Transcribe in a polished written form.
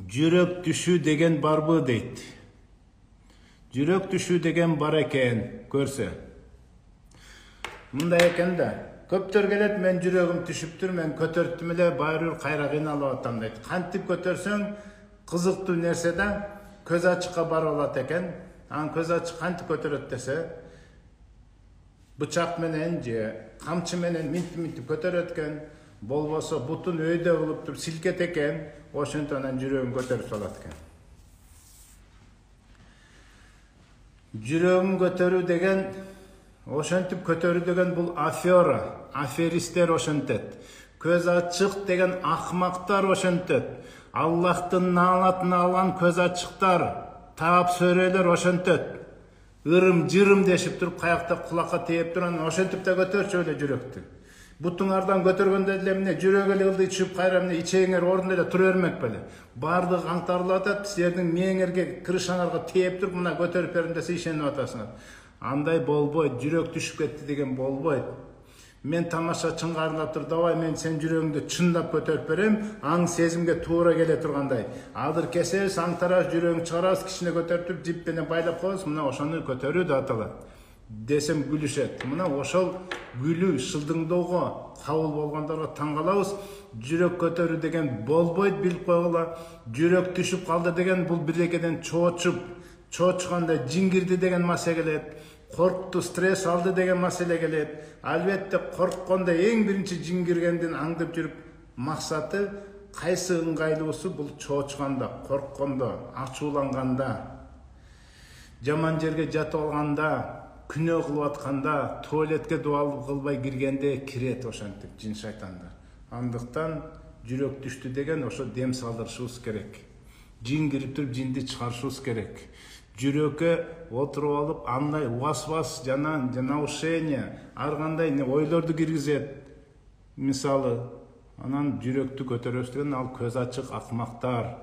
Жүрөк түшүү деген барбы дейт. Жүрөк түшүү деген бар экен, көрсө. Мындай экен да. Көптөр келет, мен жүрөгүм түшүптүр, мен көтөрттүм эле, баары кайра кыйналып атам дейт. Кантип көтөрсөң кызыктуу нерсе да көз ачыкка барып алат экен. Анан көз ачык кантип көтөрөт десе, бычак менен же камчы менен минтип көтөрөт экен. Болбосо бутун өйдө кылып туруп силкет экен, ошентип анан жүрөгүн көтөрүп салат экен. Жүрөгүн көтөрүү деген, ошентип көтөрүү деген бул афера, аферистер ошентет. Көз ачык деген акмактар ошентет. Аллахтын наалатын алган көз ачыктар, таап сөрөйлөр ошентет. Ырым жырым дешип туруп, каякта кулакка тиеп турган, ошентип да көтөрчү эле жүрөктү. Бутуңардан көтөргөндө эле эмне жүрөк эле ылдый түшүп, кайра эмне ичеңер ордунда эле тура бермек беле. Бардыгы аңтарылып атат, силердин мээңерге, крышаңарга тиеп туруп, мына көтөрүп бердим десе ишенип атасыңар. Андай болбойт, жүрөк түшүп кетти деген болбойт. Мен тамаша чыңгарлап туруп, давай мен сен жүрөгүңдү чындап көтөрүп берем, аң сезимге туура келе тургандай. Адыр кесебиз, аңтарабыз, жүрөгүң чыгарабыз, кичине көтөрүп туруп, жип менен байлап коебуз, мына ошону көтөрүү деп аталат. Десем күлүшөт. Мына ошол күлүү, шылдыңдоого кабыл болгондорго таң калабыз. Жүрөк көтөрүү деген болбойт, билип койгула. Жүрөк түшүп калды деген бул бирдекеден чоочканда жиңгирди деген маселе келет. Коркту, стресс алды деген маселе келет. Албетте корккондо эң биринчи жиңгиргендин аңдып жүрүп максаты кайсы ыңгайлуусу, бул чоочканда, корккондо, ачууланганда, жаман жерге жатып алганда, күнөө кылып атканда, туалетке дуал кылбай киргенде кирет ошентип жин шайтандар. Андыктан жүрөк түштү деген ошо дем салдырышыбыз керек. Жин кирип туруп жинди чыгарышыбыз керек. Жүрөккө отуруп алып, андай уасвас жана наушение, ар кандай ойлорду киргизет. Мисалы, анан жүрөктү көтөрөбүз деген ал көз ачык акмактар.